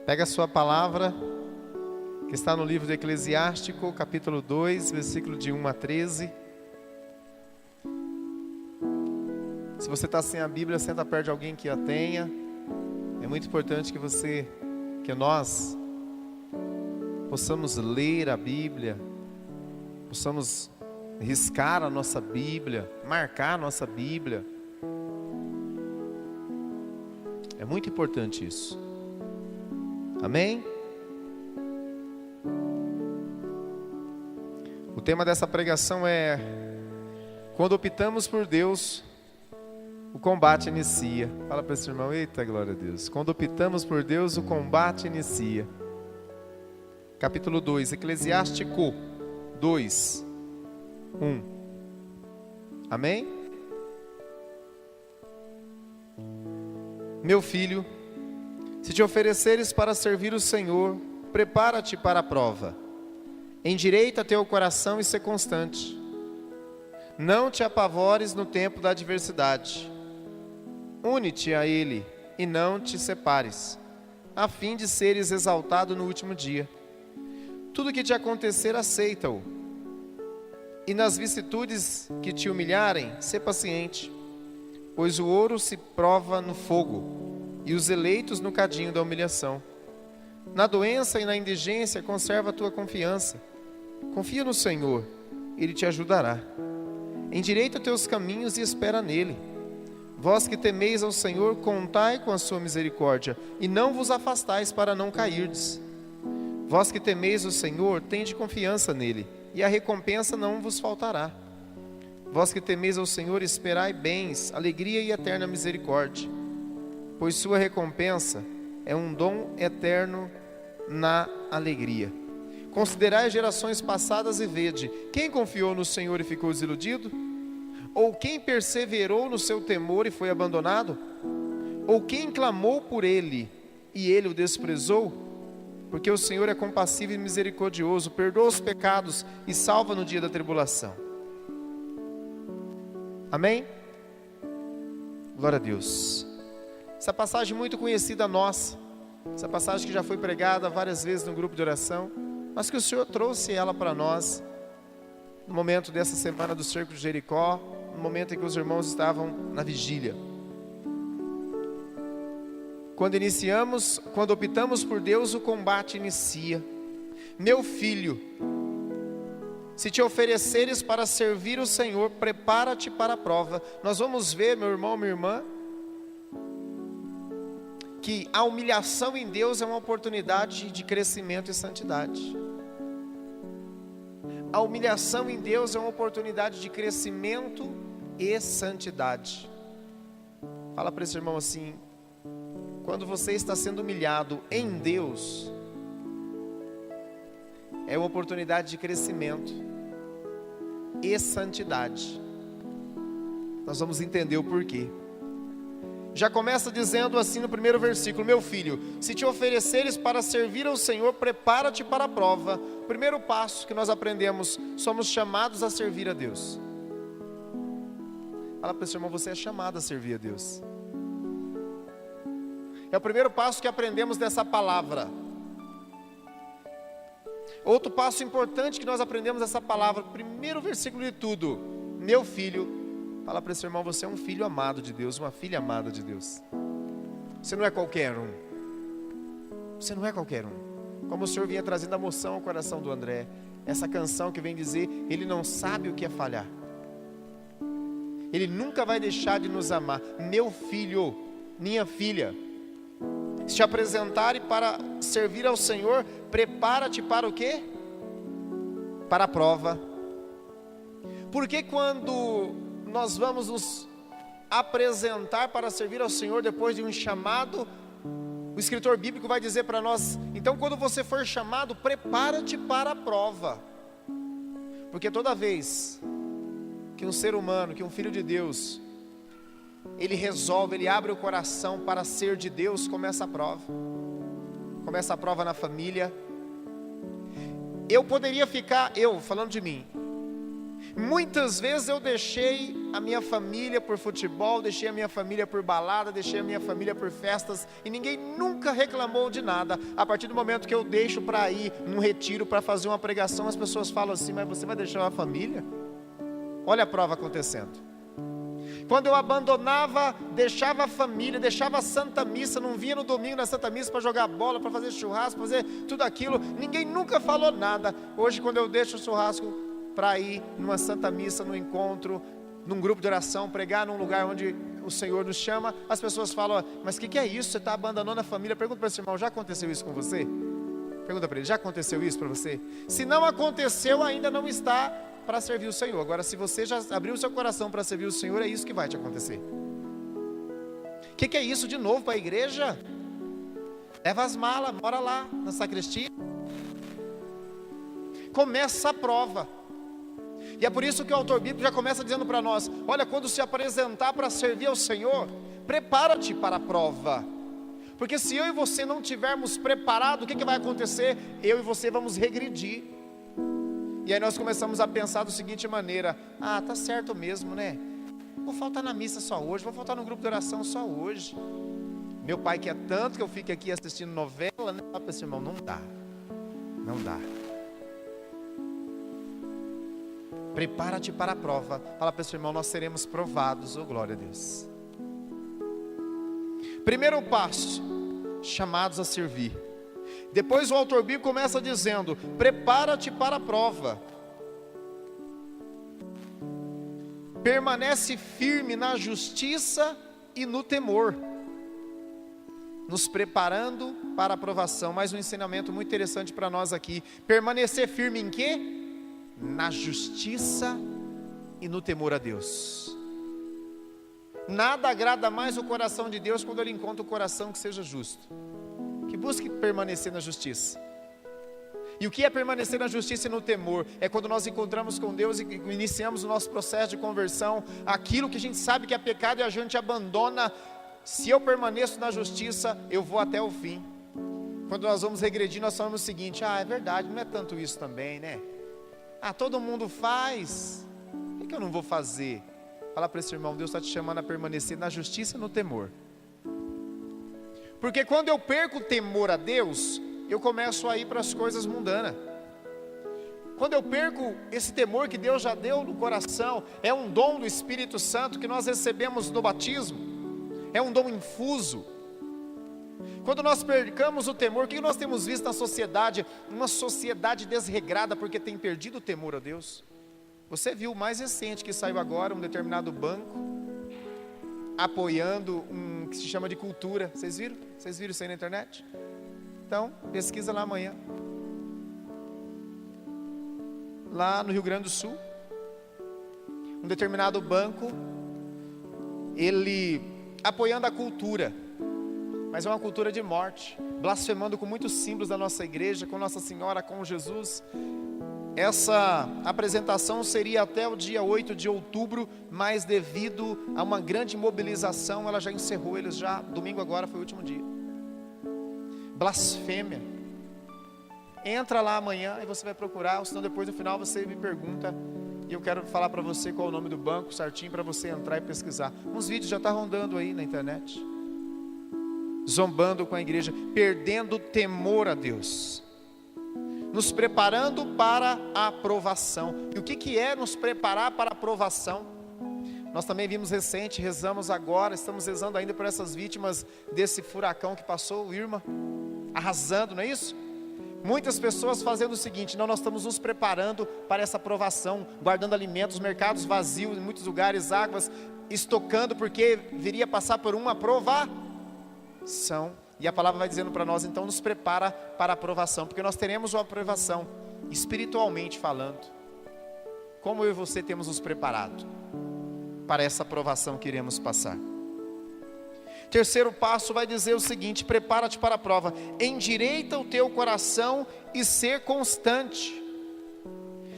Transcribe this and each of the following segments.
Pega a sua palavra, que está no livro de Eclesiástico, capítulo 2, versículo de 1 a 13. Se você está sem a Bíblia, senta perto de alguém que a tenha. É muito importante que nós possamos ler a Bíblia, possamos riscar a nossa Bíblia, marcar a nossa Bíblia. É muito importante isso. Amém? O tema dessa pregação é: quando optamos por Deus, o combate inicia. Fala para esse irmão: eita, glória a Deus. Quando optamos por Deus, o combate inicia. Capítulo 2, Eclesiástico 2, 1. Amém? Meu filho, se te ofereceres para servir o Senhor, prepara-te para a prova. Endireita teu coração e sê constante. Não te apavores no tempo da adversidade. Une-te a Ele e não te separes, a fim de seres exaltado no último dia. Tudo que te acontecer, aceita-o. E nas vicissitudes que te humilharem, sê paciente. Pois o ouro se prova no fogo, e os eleitos no cadinho da humilhação. Na doença e na indigência conserva a tua confiança. Confia no Senhor, Ele te ajudará. Endireita teus caminhos e espera nele. Vós que temeis ao Senhor, contai com a sua misericórdia, e não vos afastais para não cairdes. Vós que temeis o Senhor, tende confiança nele, e a recompensa não vos faltará. Vós que temeis ao Senhor, esperai bens, alegria e eterna misericórdia, pois sua recompensa é um dom eterno na alegria. Considerai as gerações passadas e vede: quem confiou no Senhor e ficou desiludido? Ou quem perseverou no seu temor e foi abandonado? Ou quem clamou por ele e ele o desprezou? Porque o Senhor é compassivo e misericordioso, perdoa os pecados e salva no dia da tribulação. Amém? Glória a Deus. Essa passagem muito conhecida nossa, essa passagem que já foi pregada várias vezes no grupo de oração, mas que o Senhor trouxe ela para nós no momento dessa semana do cerco de Jericó, no momento em que os irmãos estavam na vigília. Quando optamos por Deus, o combate inicia. Meu filho, se te ofereceres para servir o Senhor, prepara-te para a prova. Nós vamos ver, meu irmão, minha irmã, que a humilhação em Deus é uma oportunidade de crescimento e santidade. A humilhação em Deus é uma oportunidade de crescimento e santidade. Fala para esse irmão assim: quando você está sendo humilhado em Deus, é uma oportunidade de crescimento e santidade. Nós vamos entender o porquê. Já começa dizendo assim no primeiro versículo: meu filho, se te ofereceres para servir ao Senhor, prepara-te para a prova. Primeiro passo que nós aprendemos: somos chamados a servir a Deus. Fala para esse irmão: você é chamado a servir a Deus. É o primeiro passo que aprendemos dessa palavra. Outro passo importante que nós aprendemos dessa palavra, primeiro versículo de tudo: meu filho. Fala para esse irmão: você é um filho amado de Deus, uma filha amada de Deus. Você não é qualquer um. Você não é qualquer um. Como o Senhor vinha trazendo a moção ao coração do André, essa canção que vem dizer: ele não sabe o que é falhar. Ele nunca vai deixar de nos amar. Meu filho, minha filha, se te apresentarem para servir ao Senhor, prepara-te para o quê? Para a prova. Porque quando nós vamos nos apresentar para servir ao Senhor depois de um chamado, o escritor bíblico vai dizer para nós: então quando você for chamado, prepara-te para a prova. Porque toda vez que um ser humano, que um filho de Deus, ele resolve, ele abre o coração para ser de Deus, começa a prova. Começa a prova na família. Eu poderia ficar, falando de mim, muitas vezes eu deixei a minha família por futebol, deixei a minha família por balada, deixei a minha família por festas, e ninguém nunca reclamou de nada. A partir do momento que eu deixo para ir num retiro, para fazer uma pregação, as pessoas falam assim: mas você vai deixar a família? Olha a prova acontecendo. Quando eu abandonava, deixava a família, deixava a Santa Missa, não vinha no domingo na Santa Missa para jogar bola, para fazer churrasco, para fazer tudo aquilo, ninguém nunca falou nada. Hoje, quando eu deixo o churrasco para ir numa Santa Missa, num encontro, num grupo de oração, pregar num lugar onde o Senhor nos chama, as pessoas falam: mas o que é isso? Você está abandonando a família? Pergunta para esse irmão: já aconteceu isso com você? Pergunta para ele: já aconteceu isso para você? Se não aconteceu, ainda não está para servir o Senhor. Agora, se você já abriu o seu coração para servir o Senhor, é isso que vai te acontecer. O que é isso de novo para a igreja? Leva as malas, mora lá na sacristia. Começa a prova. E é por isso que o autor bíblico já começa dizendo para nós: olha, quando se apresentar para servir ao Senhor, prepara-te para a prova. Porque se eu e você não tivermos preparado, o que vai acontecer? Eu e você vamos regredir. E aí nós começamos a pensar da seguinte maneira: ah, tá certo mesmo, né? Vou faltar na missa só hoje, vou faltar no grupo de oração só hoje. Meu pai quer tanto que eu fique aqui assistindo novela, né? Fala para esse irmão: não dá, não dá. Prepara-te para a prova. Fala para esse irmão: nós seremos provados, oh glória a Deus. Primeiro passo: chamados a servir. Depois o autor bíblico começa dizendo: prepara-te para a prova. Permanece firme na justiça e no temor, nos preparando para a aprovação. Mais um ensinamento muito interessante para nós aqui: permanecer firme em quê? Na justiça e no temor a Deus. Nada agrada mais o coração de Deus quando Ele encontra um coração que seja justo, que busque permanecer na justiça. E o que é permanecer na justiça e no temor? É quando nós encontramos com Deus e iniciamos o nosso processo de conversão, aquilo que a gente sabe que é pecado e a gente abandona. Se eu permaneço na justiça, eu vou até o fim. Quando nós vamos regredir, nós falamos o seguinte: ah, é verdade, não é tanto isso também, né? Ah, todo mundo faz, por que eu não vou fazer? Fala para esse irmão: Deus está te chamando a permanecer na justiça e no temor. Porque quando eu perco o temor a Deus, eu começo a ir para as coisas mundanas. Quando eu perco esse temor que Deus já deu no coração, é um dom do Espírito Santo que nós recebemos no batismo, é um dom infuso. Quando nós percamos o temor, o que nós temos visto na sociedade? Uma sociedade desregrada porque tem perdido o temor a Deus. Você viu o mais recente que saiu agora, um determinado banco apoiando um que se chama de cultura. Vocês viram? Vocês viram isso aí na internet? Então, pesquisa lá amanhã. Lá no Rio Grande do Sul, um determinado banco, ele apoiando a cultura, mas é uma cultura de morte, blasfemando com muitos símbolos da nossa igreja, com Nossa Senhora, com Jesus. Essa apresentação seria até o dia 8 de outubro, mas devido a uma grande mobilização, ela já encerrou, eles já, domingo agora foi o último dia. Blasfêmia. Entra lá amanhã e você vai procurar, ou senão depois no final você me pergunta, e eu quero falar para você qual é o nome do banco certinho, para você entrar e pesquisar. Uns vídeos já estão rondando aí na internet, zombando com a igreja, perdendo temor a Deus, nos preparando para a aprovação. E o que é nos preparar para a aprovação? Nós também vimos recente, rezamos agora, estamos rezando ainda por essas vítimas desse furacão que passou, o Irma, arrasando, não é isso? Muitas pessoas fazendo o seguinte: não, nós estamos nos preparando para essa aprovação, guardando alimentos, mercados vazios, em muitos lugares, águas, estocando, porque viria passar por uma aprovação. E a palavra vai dizendo para nós, então nos prepara para a aprovação, porque nós teremos uma aprovação, espiritualmente falando. Como eu e você temos nos preparado para essa aprovação que iremos passar? Terceiro passo vai dizer o seguinte: prepara-te para a prova, endireita o teu coração e ser constante.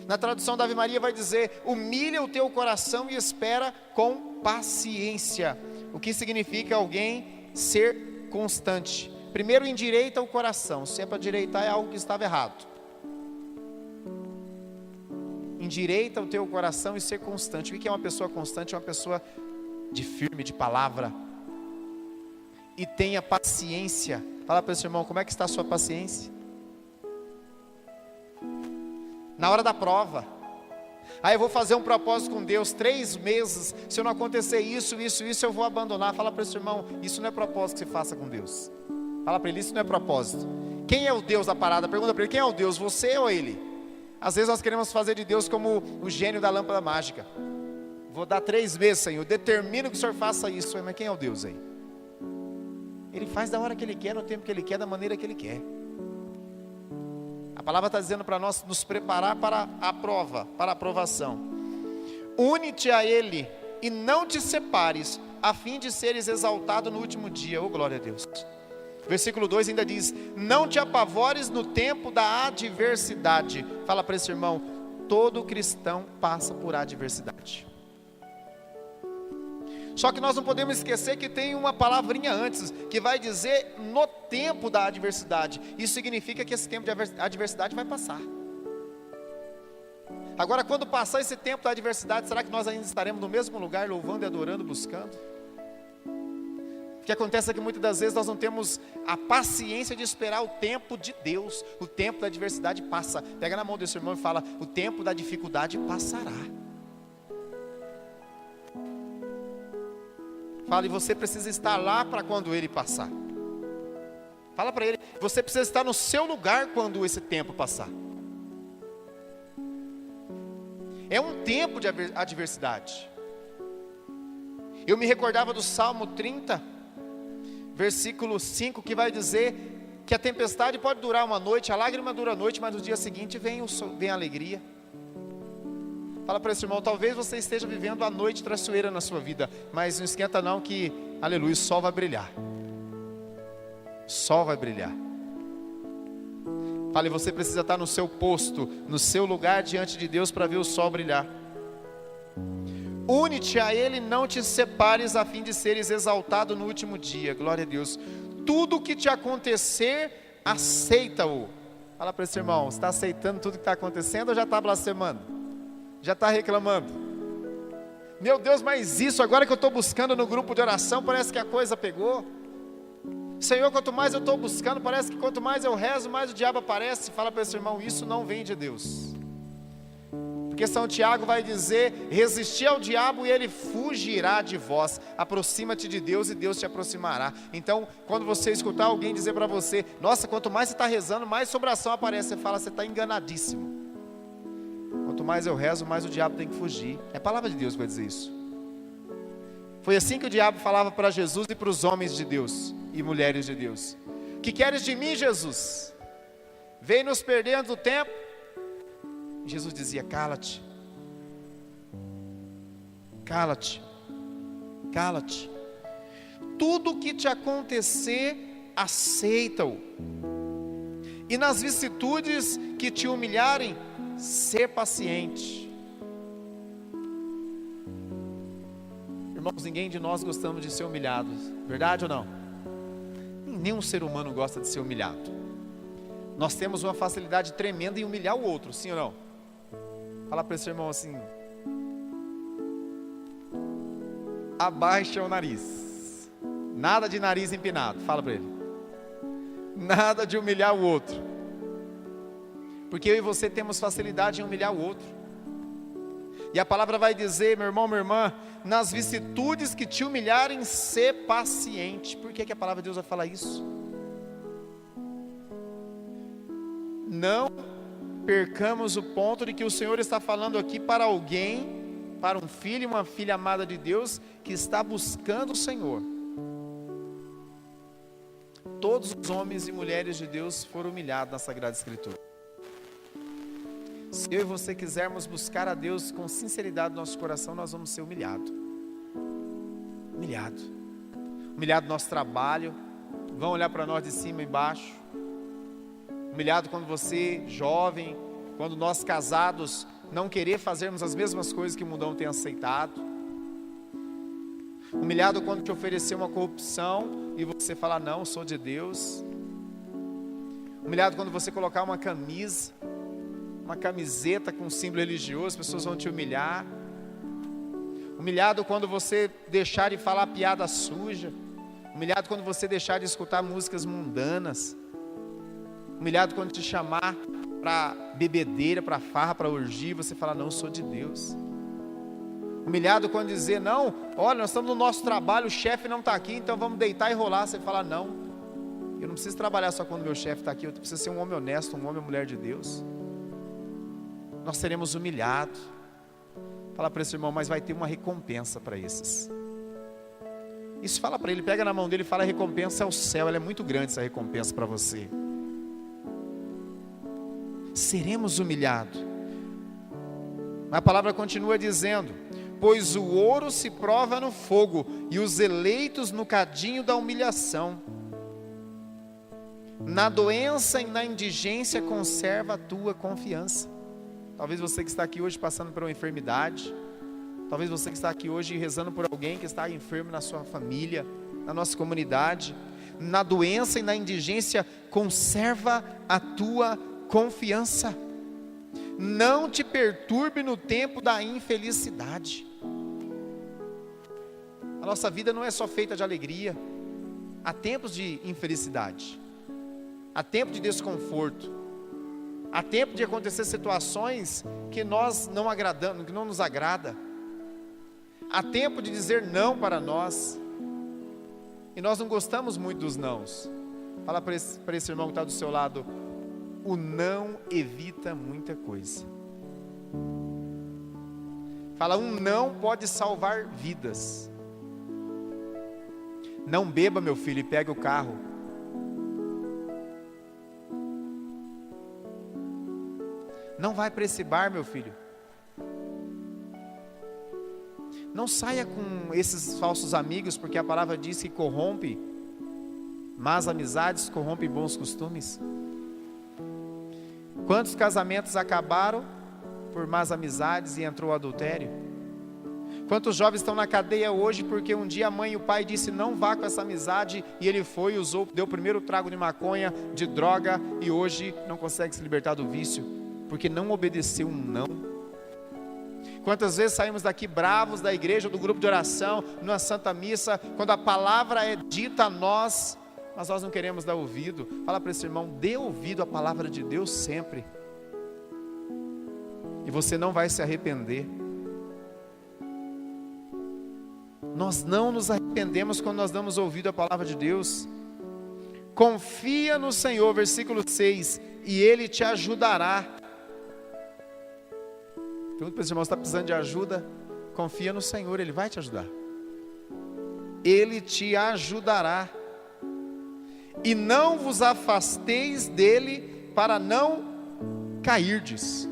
Na tradução da Ave Maria vai dizer: humilha o teu coração e espera com paciência. O que significa alguém ser constante? Primeiro, endireita o coração. Se é para direitar, é algo que estava errado. endireita o teu coração e ser constante. O que é uma pessoa constante? É uma pessoa de firme, de palavra. E tenha paciência. Fala para esse irmão, como é que está a sua paciência? Na hora da prova. Eu vou fazer um propósito com Deus, 3 meses, se eu não acontecer isso, eu vou abandonar. Fala para esse irmão, isso não é propósito que se faça com Deus. Fala para ele, isso não é propósito. Quem é o Deus da parada? Pergunta para ele, quem é o Deus, você ou ele? Às vezes nós queremos fazer de Deus como o gênio da lâmpada mágica. Vou dar 3 meses, Senhor, determino que o Senhor faça isso. Mas quem é o Deus aí? Ele faz da hora que Ele quer, no tempo que Ele quer, da maneira que Ele quer. A palavra está dizendo para nós nos preparar para a prova, para a aprovação. Une-te a Ele e não te separes, a fim de seres exaltado no último dia. Oh, glória a Deus. Versículo 2 ainda diz, não te apavores no tempo da adversidade. Fala para esse irmão, todo cristão passa por adversidade. Só que nós não podemos esquecer que tem uma palavrinha antes, que vai dizer no tempo da adversidade. Isso significa que esse tempo de adversidade vai passar. Agora, quando passar esse tempo da adversidade, será que nós ainda estaremos no mesmo lugar, louvando e adorando, buscando? O que acontece é que muitas das vezes nós não temos a paciência de esperar o tempo de Deus. O tempo da adversidade passa. Pega na mão desse irmão e fala, o tempo da dificuldade passará. Fala, e você precisa estar lá para quando ele passar. Fala para ele, você precisa estar no seu lugar quando esse tempo passar. É um tempo de adversidade. Eu me recordava do Salmo 30, versículo 5, que vai dizer que a tempestade pode durar uma noite, a lágrima dura a noite, mas no dia seguinte vem a alegria. Fala para esse irmão, talvez você esteja vivendo a noite traiçoeira na sua vida, mas não esquenta não que, aleluia, o sol vai brilhar. O sol vai brilhar. Fala, e você precisa estar no seu posto, no seu lugar diante de Deus para ver o sol brilhar. Une-te a Ele, não te separes, a fim de seres exaltado no último dia. Glória a Deus. Tudo que te acontecer, aceita-o. Fala para esse irmão, você está aceitando tudo que está acontecendo ou já está blasfemando? Já está reclamando? Meu Deus, mas isso, agora que eu estou buscando no grupo de oração, parece que a coisa pegou. Senhor, quanto mais eu estou buscando, parece que quanto mais eu rezo, mais o diabo aparece. Fala para esse irmão, isso não vem de Deus. Porque São Tiago vai dizer, resistir ao diabo e ele fugirá de vós. Aproxima-te de Deus e Deus te aproximará. Então, quando você escutar alguém dizer para você, nossa, quanto mais você está rezando, mais sobração aparece. Você fala, você está enganadíssimo. Quanto mais eu rezo, mais o diabo tem que fugir. É a palavra de Deus que vai dizer isso. Foi assim que o diabo falava para Jesus e para os homens de Deus e mulheres de Deus. Que queres de mim, Jesus? Vem nos perdendo do tempo. Jesus dizia, cala-te. Cala-te. Cala-te. Tudo que te acontecer, aceita-o. E nas vicissitudes que te humilharem, ser paciente. Irmãos, ninguém de nós gostamos de ser humilhados. Verdade ou não? Nenhum ser humano gosta de ser humilhado. Nós temos uma facilidade tremenda em humilhar o outro, sim ou não? Fala para esse irmão assim, abaixa o nariz. Nada de nariz empinado. Fala para ele. Nada de humilhar o outro. Porque eu e você temos facilidade em humilhar o outro. E a palavra vai dizer, meu irmão, minha irmã, nas vicissitudes que te humilharem, ser paciente. Por que a palavra de Deus vai falar isso? Não percamos o ponto de que o Senhor está falando aqui para alguém, para um filho e uma filha amada de Deus, que está buscando o Senhor. Todos os homens e mulheres de Deus foram humilhados na Sagrada Escritura. Se eu e você quisermos buscar a Deus com sinceridade no nosso coração, nós vamos ser humilhados. Humilhado. Humilhado no nosso trabalho. Vão olhar para nós de cima e embaixo. Humilhado quando você, jovem, quando nós casados, não querer fazermos as mesmas coisas que o mundão tem aceitado. Humilhado quando te oferecer uma corrupção e você falar, não, sou de Deus. Humilhado quando você colocar uma camisa uma camiseta com símbolo religioso, as pessoas vão te humilhar. Humilhado quando você deixar de falar piada suja. Humilhado quando você deixar de escutar músicas mundanas. Humilhado quando te chamar para bebedeira, para farra, para orgia, você fala, não, eu sou de Deus. Humilhado quando dizer, não, olha, nós estamos no nosso trabalho, o chefe não está aqui, então vamos deitar e rolar. Você fala, não, eu não preciso trabalhar só quando meu chefe está aqui, eu preciso ser um homem honesto, um homem ou mulher de Deus. Nós seremos humilhados. Fala para esse irmão, mas vai ter uma recompensa para esses. Isso fala para ele, pega na mão dele e fala, a recompensa é o céu, ela é muito grande essa recompensa para você. Seremos humilhados. A palavra continua dizendo, pois o ouro se prova no fogo, e os eleitos no cadinho da humilhação. Na doença e na indigência conserva a tua confiança. Talvez você que está aqui hoje passando por uma enfermidade, talvez você que está aqui hoje rezando por alguém que está enfermo na sua família, na nossa comunidade. Na doença e na indigência conserva a tua confiança. Não te perturbe no tempo da infelicidade. A nossa vida não é só feita de alegria. Há tempos de infelicidade, há tempo de desconforto, há tempo de acontecer situações que nós não agradamos, que não nos agrada. Há tempo de dizer não para nós, e nós não gostamos muito dos nãos. Fala para esse irmão que está do seu lado, o não evita muita coisa. Fala, um não pode salvar vidas. Não beba, meu filho, e pegue o carro. Não vai para esse bar, meu filho. Não saia com esses falsos amigos, porque a palavra diz que corrompe. Más amizades corrompem bons costumes. Quantos casamentos acabaram por más amizades e entrou o adultério? Quantos jovens estão na cadeia hoje porque um dia a mãe e o pai disse não vá com essa amizade, e ele foi, usou, deu o primeiro trago de maconha, de droga, e hoje não consegue se libertar do vício, porque não obedeceu um não. Quantas vezes saímos daqui bravos da igreja, do grupo de oração, numa santa missa, quando a palavra é dita a nós, mas nós não queremos dar ouvido. Fala para esse irmão, dê ouvido à palavra de Deus sempre, e você não vai se arrepender. Nós não nos arrependemos quando nós damos ouvido à palavra de Deus. Confia no Senhor, versículo 6, e Ele te ajudará. Pergunta para esse irmão, você está precisando de ajuda? Confia no Senhor, Ele vai te ajudar. Ele te ajudará. E não vos afasteis dele para não cairdes.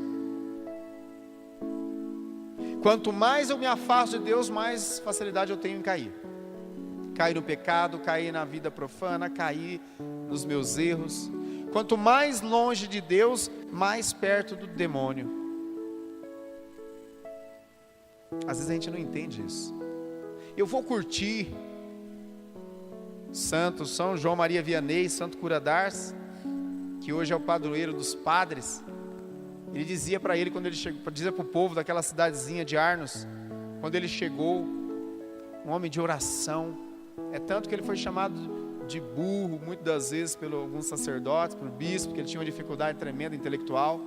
Quanto mais eu me afasto de Deus, mais facilidade eu tenho em cair. Cair no pecado, cair na vida profana, cair nos meus erros. Quanto mais longe de Deus, mais perto do demônio. Às vezes a gente não entende isso. Eu vou curtir Santo São João Maria Vianney, Santo Cura d'Ars, que hoje é o padroeiro dos padres. Ele dizia para ele, quando ele chegou, dizia para o povo daquela cidadezinha de Arnos, quando ele chegou, um homem de oração, é tanto que ele foi chamado de burro, muitas das vezes, por alguns sacerdotes, pelo bispo, porque ele tinha uma dificuldade tremenda intelectual.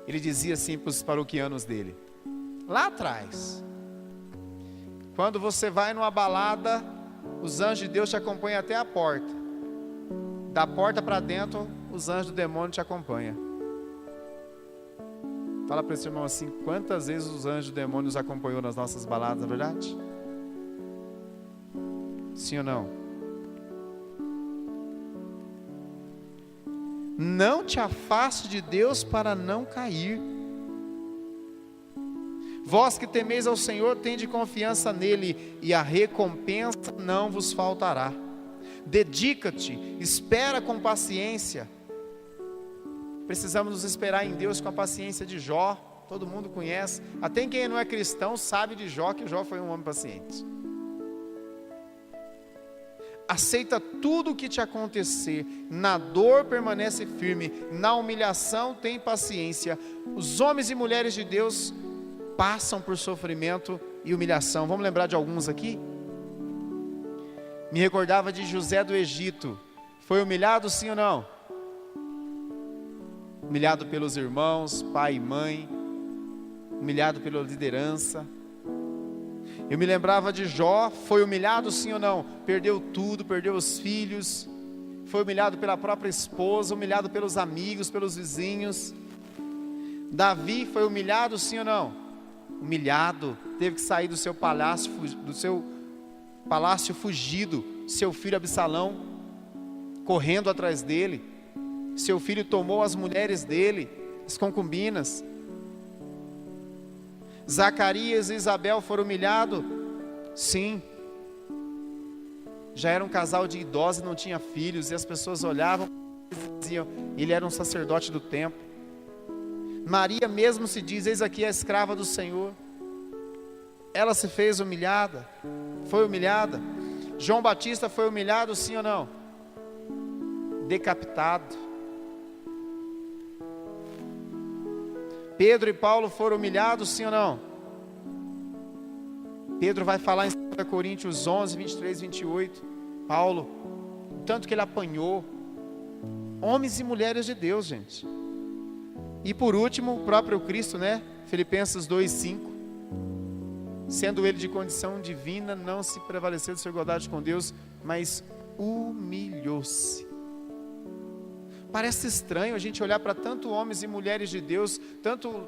Ele dizia assim para os paroquianos dele, lá atrás, quando você vai numa balada, os anjos de Deus te acompanham até a porta. Da porta para dentro, os anjos do demônio te acompanham. Fala para esse irmão assim, quantas vezes os anjos do demônio nos acompanhou nas nossas baladas, não é verdade? Sim ou não? Não te afaste de Deus para não cair. Vós que temeis ao Senhor, tende confiança nele, e a recompensa não vos faltará. Dedica-te, espera com paciência. Precisamos nos esperar em Deus com a paciência de Jó. Todo mundo conhece, até quem não é cristão sabe de Jó, que Jó foi um homem paciente. aceita tudo o que te acontecer, na dor permanece firme, na humilhação tem paciência. Os homens e mulheres de Deus passam por sofrimento e humilhação. Vamos lembrar de alguns aqui? Me recordava de José do Egito. Foi humilhado, sim ou não? Humilhado pelos irmãos, pai e mãe, humilhado pela liderança. Eu me lembrava de Jó. Foi humilhado, sim ou não? Perdeu tudo, perdeu os filhos, foi humilhado pela própria esposa, humilhado pelos amigos, pelos vizinhos. Davi foi humilhado, sim ou não? Humilhado, teve que sair do seu palácio fugido, seu filho Absalão correndo atrás dele. Seu filho tomou as mulheres dele, as concubinas. Zacarias e Isabel foram humilhados? Sim. Já era um casal de idosos, não tinha filhos, e as pessoas olhavam e diziam, ele era um sacerdote do templo. Maria mesmo se diz, eis aqui a escrava do Senhor. Ela se fez humilhada, foi humilhada. João Batista foi humilhado, sim ou não? Decapitado. Pedro e Paulo foram humilhados, sim ou não? Pedro vai falar em 2 Coríntios 11, 23, 28. Paulo, tanto que ele apanhou. Homens e mulheres de Deus, gente. E por último, o próprio Cristo, né? Filipenses 2, 5. Sendo ele de condição divina, não se prevaleceu de sua igualdade com Deus, mas humilhou-se. Parece estranho a gente olhar para tantos homens e mulheres de Deus,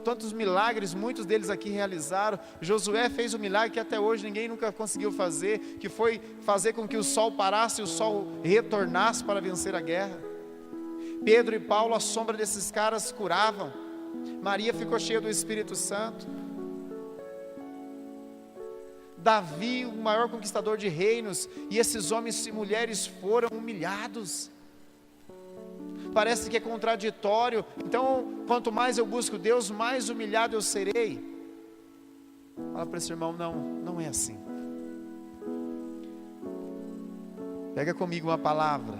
tantos milagres, muitos deles aqui realizaram. Josué fez um milagre que até hoje ninguém nunca conseguiu fazer, que foi fazer com que o sol parasse e o sol retornasse para vencer a guerra. Pedro e Paulo, à sombra desses caras, curavam. Maria ficou cheia do Espírito Santo. Davi, o maior conquistador de reinos, e esses homens e mulheres foram humilhados. Parece que é contraditório. Então, quanto mais eu busco Deus, mais humilhado eu serei. Fala para esse irmão, não é assim. Pega comigo uma palavra.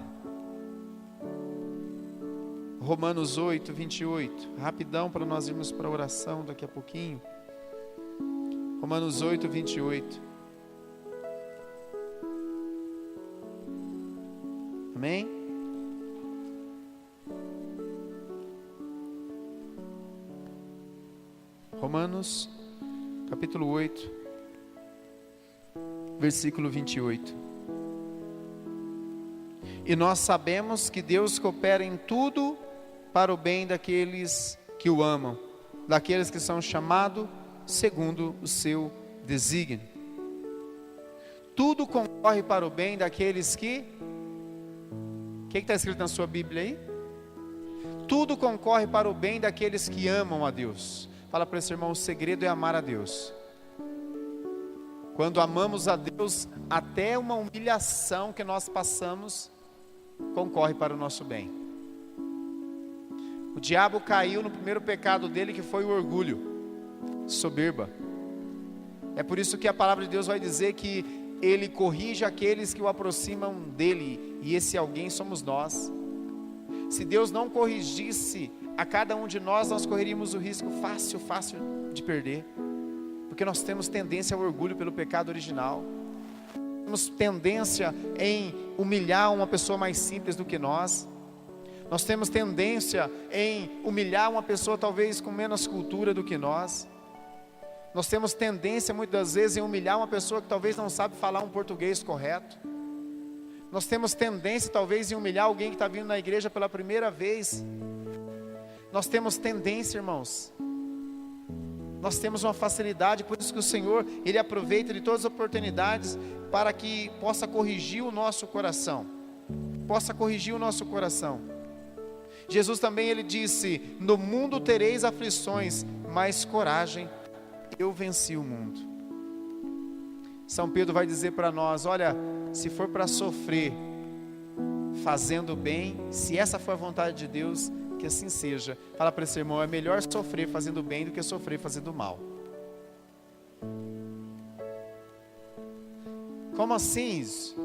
Romanos 8, 28. Rapidão para nós irmos para a oração daqui a pouquinho. Romanos 8, 28. Amém? Romanos, capítulo 8, versículo 28. E nós sabemos que Deus coopera em tudo para o bem daqueles que o amam, daqueles que são chamados segundo o seu desígnio. Tudo concorre para o bem daqueles que... O que está escrito na sua Bíblia aí? Tudo concorre para o bem daqueles que amam a Deus. Fala para esse irmão, o segredo é amar a Deus. Quando amamos a Deus, até uma humilhação que nós passamos, concorre para o nosso bem. O diabo caiu no primeiro pecado dele, que foi o orgulho, soberba. É por isso que a palavra de Deus vai dizer que ele corrige aqueles que o aproximam dele, e esse alguém somos nós. Se Deus não corrigisse a cada um de nós, nós correríamos o risco fácil de perder, porque nós temos tendência ao orgulho pelo pecado original. Temos tendência em humilhar uma pessoa mais simples do que nós. Nós temos tendência em humilhar uma pessoa talvez com menos cultura do que nós. Nós temos tendência muitas vezes em humilhar uma pessoa que talvez não sabe falar um português correto. Nós temos tendência talvez em humilhar alguém que está vindo na igreja pela primeira vez. Nós temos tendência, irmãos. Nós temos uma facilidade, por isso que o Senhor, Ele aproveita de todas as oportunidades para que possa corrigir o nosso coração. Possa corrigir o nosso coração. Jesus também, Ele disse, no mundo tereis aflições, mas coragem, eu venci o mundo. São Pedro vai dizer para nós, olha, se for para sofrer fazendo bem, se essa for a vontade de Deus, que assim seja. Fala para esse irmão, é melhor sofrer fazendo bem do que sofrer fazendo mal. Como assim isso?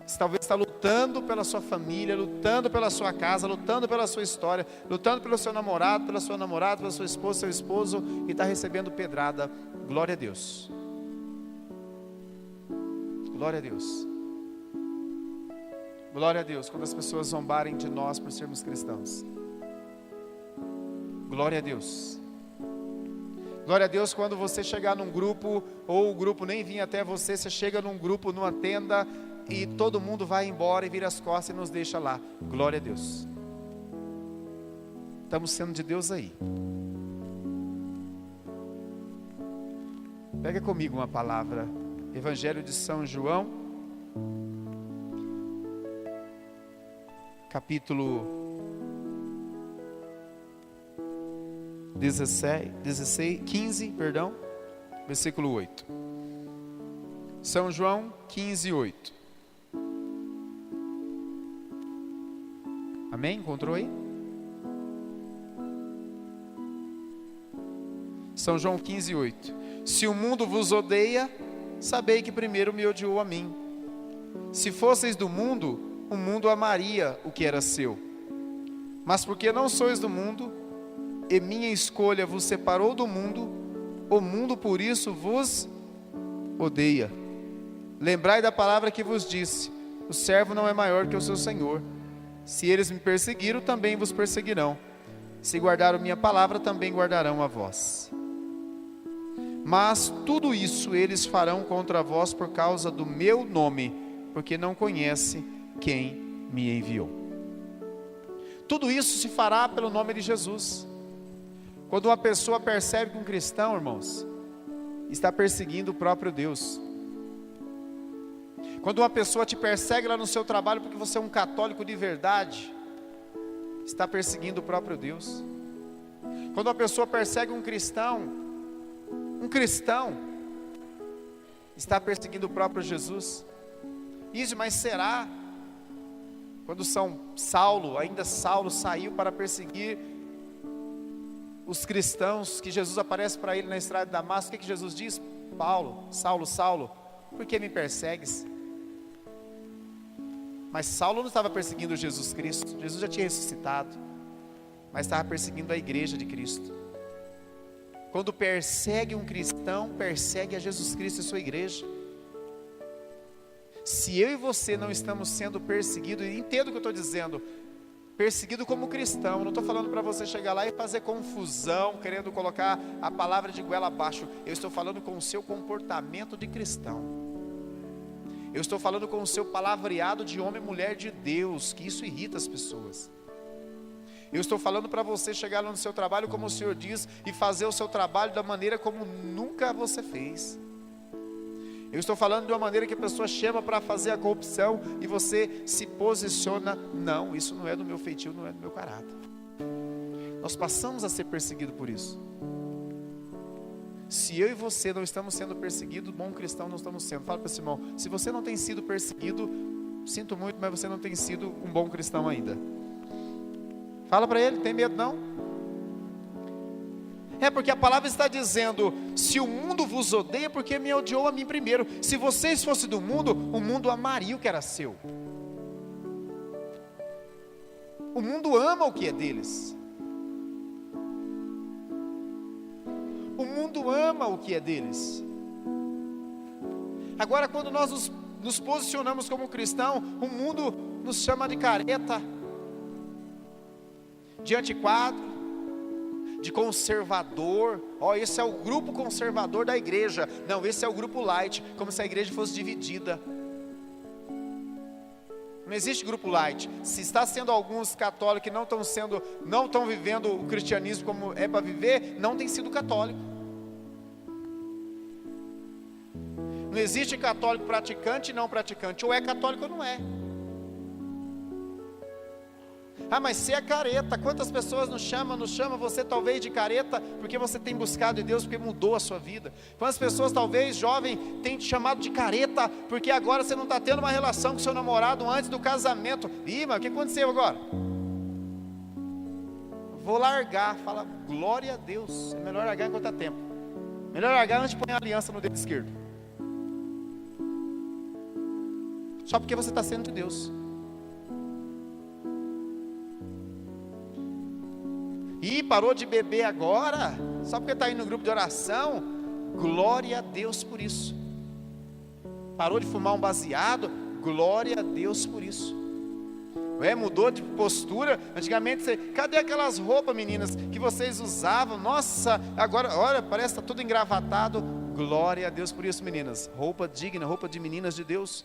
Você talvez está lutando pela sua família, lutando pela sua casa, lutando pela sua história, lutando pelo seu namorado, pela sua namorada, pela sua esposa, seu esposo, e está recebendo pedrada. Glória a Deus. Glória a Deus. Glória a Deus, quando as pessoas zombarem de nós por sermos cristãos. Glória a Deus. Glória a Deus quando você chegar num grupo, ou o grupo nem vir até você, você chega num grupo, numa tenda, e todo mundo vai embora e vira as costas e nos deixa lá. Glória a Deus. Estamos sendo de Deus aí. Pega comigo uma palavra. Evangelho de São João, capítulo 15, versículo 8. São João 15, 8. Amém? Encontrou aí? São João 15, 8. Se o mundo vos odeia, sabei que primeiro me odiou a mim. Se fosseis do mundo, o mundo amaria o que era seu. Mas porque não sois do mundo, e minha escolha vos separou do mundo, o mundo por isso vos odeia. Lembrai da palavra que vos disse: o servo não é maior que o seu senhor. Se eles me perseguiram, também vos perseguirão. Se guardaram minha palavra, também guardarão a vós. Mas tudo isso eles farão contra vós por causa do meu nome, porque não conhece quem me enviou. Tudo isso se fará pelo nome de Jesus. Quando uma pessoa percebe que um cristão, irmãos, está perseguindo o próprio Deus. Quando uma pessoa te persegue lá no seu trabalho porque você é um católico de verdade, está perseguindo o próprio Deus. Quando uma pessoa persegue um cristão está perseguindo o próprio Jesus. Isso, mas será? Quando ainda Saulo saiu para perseguir os cristãos, que Jesus aparece para ele na estrada de Damasco, o que Jesus diz? Saulo, Saulo, por que me persegues? Mas Saulo não estava perseguindo Jesus Cristo. Jesus já tinha ressuscitado, mas estava perseguindo a igreja de Cristo. Quando persegue um cristão, persegue a Jesus Cristo e sua igreja. Se eu e você não estamos sendo perseguidos, e entendo o que eu estou dizendo, perseguido como cristão, não estou falando para você chegar lá e fazer confusão, querendo colocar a palavra de goela abaixo. Eu estou falando com o seu comportamento de cristão. Eu estou falando com o seu palavreado de homem e mulher de Deus, que isso irrita as pessoas. Eu estou falando para você chegar lá no seu trabalho, como o Senhor diz, e fazer o seu trabalho da maneira como nunca você fez. Eu estou falando de uma maneira que a pessoa chama para fazer a corrupção e você se posiciona: não, isso não é do meu feitio, não é do meu caráter. Nós passamos a ser perseguidos por isso. Se eu e você não estamos sendo perseguidos, bom cristão não estamos sendo. Fala para esse irmão: se você não tem sido perseguido, sinto muito, mas você não tem sido um bom cristão ainda. Fala para ele: tem medo não? É porque a palavra está dizendo: se o mundo vos odeia, porque me odiou a mim primeiro. Se vocês fossem do mundo, o mundo amaria o que era seu. O mundo ama o que é deles. O mundo ama o que é deles. Agora, quando nós nos posicionamos como cristão, o mundo nos chama de careta, de antiquado, de conservador. Esse é o grupo conservador da igreja. Não, esse é o grupo light, como se a igreja fosse dividida. Não existe grupo light. Se está sendo alguns católicos que não estão vivendo o cristianismo como é para viver, não tem sido católico. Não existe católico praticante e não praticante. Ou é católico ou não é. Ah, mas você é careta. Quantas pessoas nos chamam você talvez de careta, porque você tem buscado em Deus, porque mudou a sua vida. Quantas pessoas talvez, jovem, tem te chamado de careta, porque agora você não está tendo uma relação com seu namorado antes do casamento. Ih, mas o que aconteceu agora? Vou largar. Fala, glória a Deus. É melhor largar enquanto há tempo. Melhor largar antes de pôr a aliança no dedo esquerdo. só porque você está sendo de Deus. E parou de beber agora, só porque está indo no grupo de oração, glória a Deus por isso. Parou de fumar um baseado, glória a Deus por isso. Mudou de postura. Antigamente, cadê aquelas roupas, meninas, que vocês usavam? Nossa, agora, olha, parece que está tudo engravatado. Glória a Deus por isso, meninas. Roupa digna, roupa de meninas de Deus.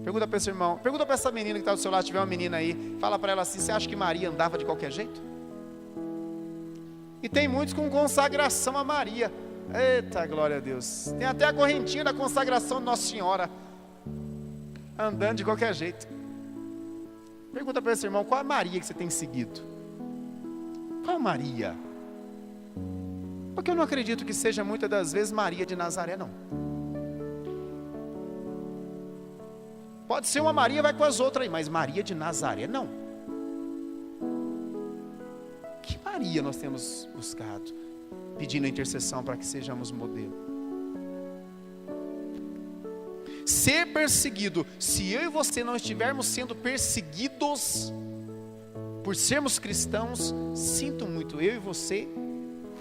Pergunta para esse irmão, pergunta para essa menina que está do seu lado, se tiver uma menina aí, fala para ela assim: você acha que Maria andava de qualquer jeito? E tem muitos com consagração a Maria. Eita, glória a Deus. Tem até a correntinha da consagração de Nossa Senhora, andando de qualquer jeito. Pergunta para esse irmão: qual a Maria que você tem seguido? Qual Maria? Porque eu não acredito que seja muitas das vezes Maria de Nazaré, não. Pode ser uma Maria, vai com as outras aí, mas Maria de Nazaré, não. Que Maria nós temos buscado, pedindo a intercessão para que sejamos modelo? Ser perseguido, se eu e você não estivermos sendo perseguidos por sermos cristãos, sinto muito, eu e você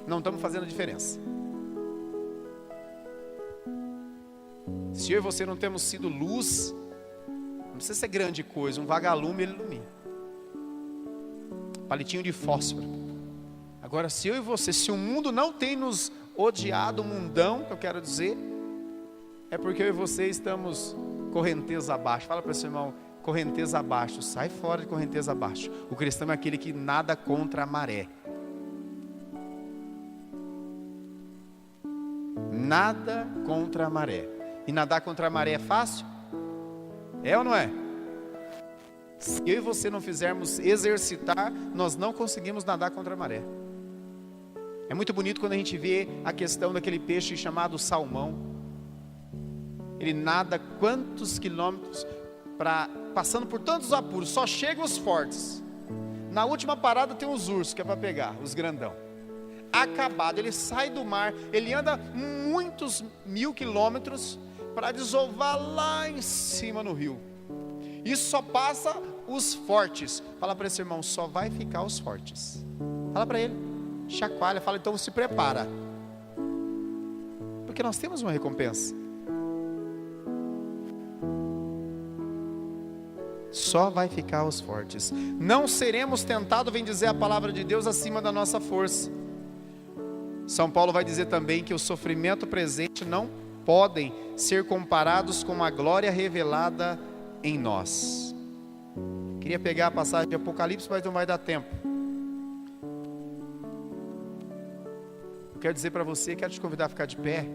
não estamos fazendo a diferença. Se eu e você não temos sido luz, não precisa ser grande coisa, um vagalume ele ilumina, palitinho de fósforo. Agora, se eu e você, se o mundo não tem nos odiado, o mundão, que eu quero dizer, é porque eu e você estamos correnteza abaixo. Fala para esse irmão: correnteza abaixo, sai fora de correnteza abaixo. O cristão é aquele que nada contra a maré. Nada contra a maré. E nadar contra a maré é fácil? É ou não é? Se eu e você não fizermos exercitar, nós não conseguimos nadar contra a maré. É muito bonito quando a gente vê a questão daquele peixe chamado salmão. Ele nada quantos quilômetros, passando por tantos apuros, só chegam os fortes. Na última parada tem os ursos, que é para pegar, os grandão. Acabado, ele sai do mar, ele anda muitos 1000 quilômetros para desovar lá em cima no rio. E só passa os fortes. Fala para esse irmão: só vai ficar os fortes. Fala para ele, chacoalha, fala: então se prepara, porque nós temos uma recompensa. Só vai ficar os fortes. Não seremos tentados, vem dizer a palavra de Deus, acima da nossa força. São Paulo vai dizer também que o sofrimento presente não podem ser comparados com a glória revelada em nós. Queria pegar a passagem de Apocalipse, mas não vai dar tempo. Eu quero dizer para você, quero te convidar a ficar de pé.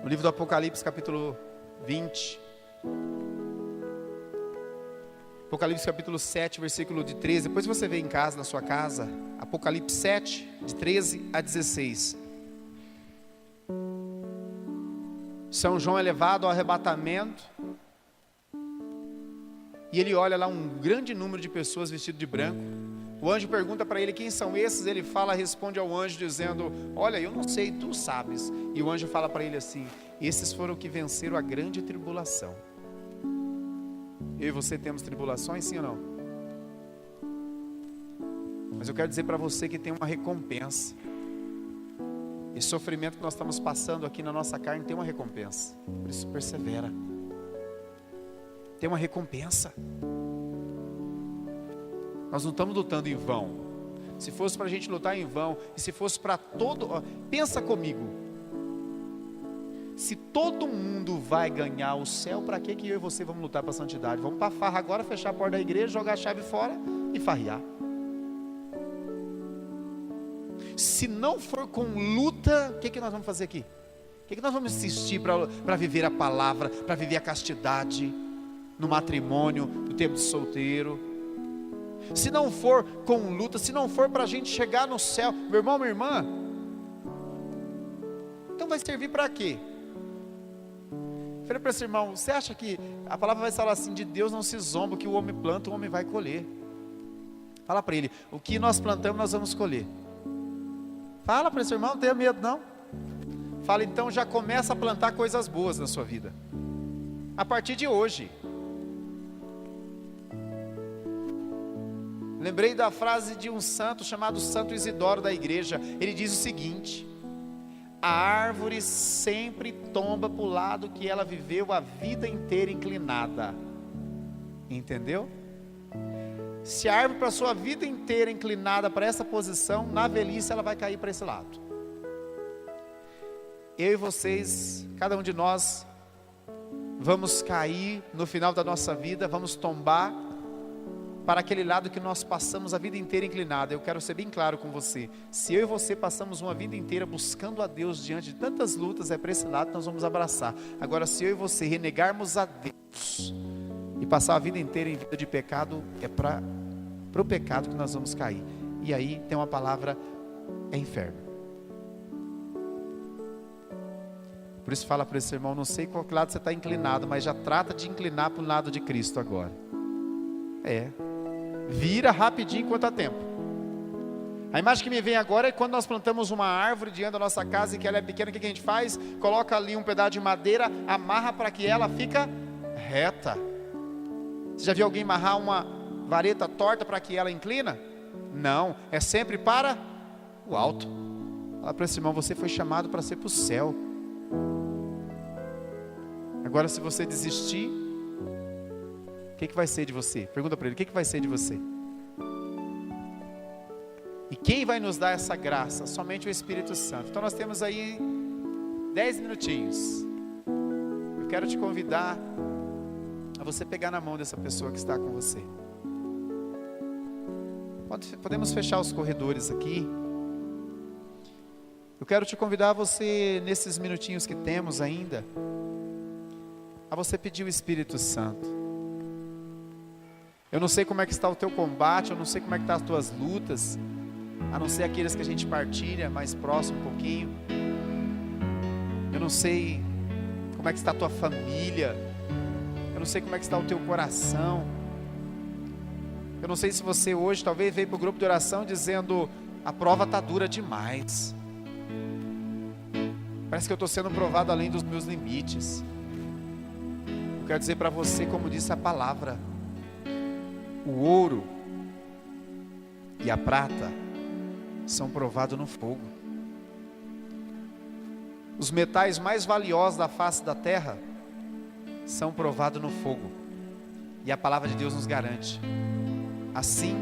No livro do Apocalipse, capítulo 20. Apocalipse capítulo 7, versículo de 13. Depois você vê em casa, na sua casa. Apocalipse 7, de 13 a 16. São João é levado ao arrebatamento. E ele olha lá um grande número de pessoas vestidas de branco. O anjo pergunta para ele: quem são esses? Ele responde ao anjo dizendo: olha, eu não sei, tu sabes. E o anjo fala para ele assim: esses foram que venceram a grande tribulação. Eu e você temos tribulações, sim ou não? Mas eu quero dizer para você que tem uma recompensa. Esse sofrimento que nós estamos passando aqui na nossa carne tem uma recompensa. Por isso persevera. Tem uma recompensa. Nós não estamos lutando em vão. Se fosse para a gente lutar em vão, e se fosse para todo... Pensa comigo. Se todo mundo vai ganhar o céu, para que eu e você vamos lutar para a santidade? Vamos para a farra agora, fechar a porta da igreja, jogar a chave fora e farrear. Se não for com luta, o que nós vamos fazer aqui? O que nós vamos insistir para viver a palavra, para viver a castidade, no matrimônio, no tempo de solteiro? Se não for com luta, se não for para a gente chegar no céu, meu irmão, minha irmã, então vai servir para quê? Falei para esse irmão: você acha que a palavra vai falar assim, de Deus não se zomba, o que o homem planta, o homem vai colher. Fala para ele: o que nós plantamos, nós vamos colher. Fala para esse irmão: não tenha medo não. Fala: então já começa a plantar coisas boas na sua vida. a partir de hoje. Lembrei da frase de um santo chamado Santo Isidoro da igreja. Ele diz o seguinte: a árvore sempre tomba para o lado que ela viveu a vida inteira inclinada. Entendeu? Se a árvore para a sua vida inteira inclinada para essa posição, na velhice ela vai cair para esse lado. Eu e vocês, cada um de nós, vamos cair no final da nossa vida, vamos tombar para aquele lado que nós passamos a vida inteira inclinada. Eu quero ser bem claro com você: se eu e você passamos uma vida inteira buscando a Deus diante de tantas lutas, é para esse lado que nós vamos abraçar. Agora, se eu e você renegarmos a Deus e passar a vida inteira em vida de pecado, é para o pecado que nós vamos cair. E aí tem uma palavra: é inferno. Por isso fala para esse irmão: não sei qual lado você está inclinado, mas já trata de inclinar para o lado de Cristo agora. Vira rapidinho enquanto há tempo. A imagem que me vem agora é quando nós plantamos uma árvore diante da nossa casa e que ela é pequena. O que a gente faz? Coloca ali um pedaço de madeira, amarra para que ela fica reta. Você já viu alguém amarrar uma vareta torta para que ela inclina? Não, é sempre para o alto. Fala para esse irmão: você foi chamado para ser para o céu. Agora, se você desistir, o que vai ser de você? Pergunta para ele: o que vai ser de você? E quem vai nos dar essa graça? Somente o Espírito Santo. Então nós temos aí 10 minutinhos. Eu quero te convidar a você pegar na mão dessa pessoa que está com você. Podemos fechar os corredores aqui. Eu quero te convidar a você, nesses minutinhos que temos ainda, a você pedir o Espírito Santo. Eu não sei como é que está o teu combate, eu não sei como é que estão as tuas lutas, a não ser aqueles que a gente partilha mais próximo um pouquinho. Eu não sei como é que está a tua família, eu não sei como é que está o teu coração. Eu não sei se você hoje talvez veio para o grupo de oração dizendo: a prova está dura demais, parece que eu estou sendo provado além dos meus limites. Eu quero dizer para você, como disse a palavra: o ouro e a prata são provados no fogo. Os metais mais valiosos da face da terra são provados no fogo. E a palavra de Deus nos garante: assim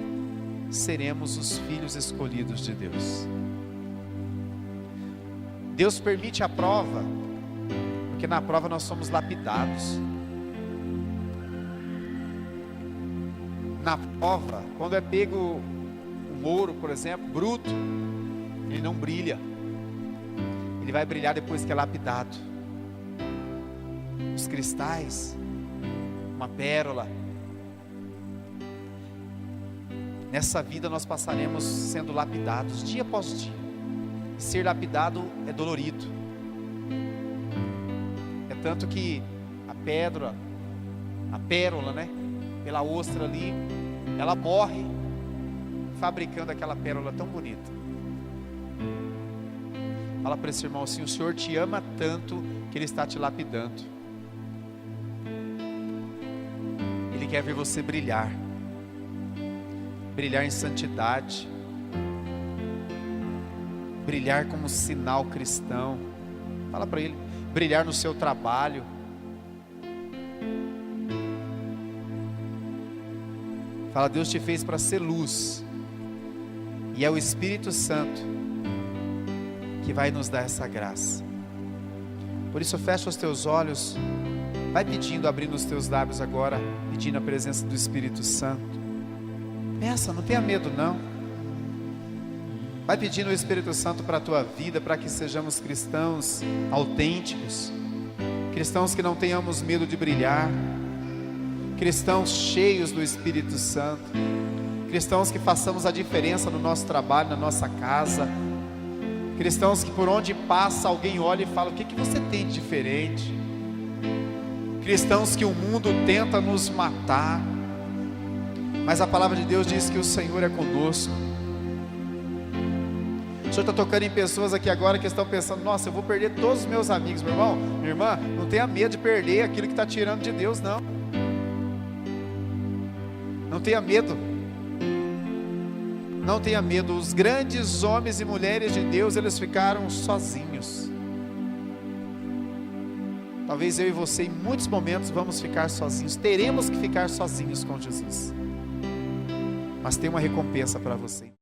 seremos os filhos escolhidos de Deus. Deus permite a prova, porque na prova nós somos lapidados. Na prova, quando é pego um ouro, por exemplo, bruto, ele não brilha. Ele vai brilhar depois que é lapidado. Os cristais, uma pérola. Nessa vida nós passaremos sendo lapidados dia após dia. E ser lapidado é dolorido. É tanto que a pérola, né? Pela ostra ali, ela morre fabricando aquela pérola tão bonita. Fala para esse irmão assim: o Senhor te ama tanto que Ele está te lapidando. Ele quer ver você brilhar, brilhar em santidade, brilhar como sinal cristão. Fala para ele: brilhar no seu trabalho. Fala: Deus te fez para ser luz, e é o Espírito Santo que vai nos dar essa graça. Por isso, fecha os teus olhos, vai pedindo, abrindo os teus lábios agora, pedindo a presença do Espírito Santo. Peça, não tenha medo não. Vai pedindo o Espírito Santo para a tua vida, para que sejamos cristãos autênticos, cristãos que não tenhamos medo de brilhar, cristãos cheios do Espírito Santo, cristãos que façamos a diferença no nosso trabalho, na nossa casa, cristãos que por onde passa alguém olha e fala: o que você tem de diferente? Cristãos que o mundo tenta nos matar, mas a palavra de Deus diz que o Senhor é conosco. Senhor está tocando em pessoas aqui agora que estão pensando: nossa, eu vou perder todos os meus amigos. Meu irmão, minha irmã, não tenha medo de perder aquilo que está tirando de Deus, não. Não tenha medo. Não tenha medo. Os grandes homens e mulheres de Deus, eles ficaram sozinhos. Talvez eu e você, em muitos momentos, vamos ficar sozinhos. Teremos que ficar sozinhos com Jesus. Mas tem uma recompensa para você.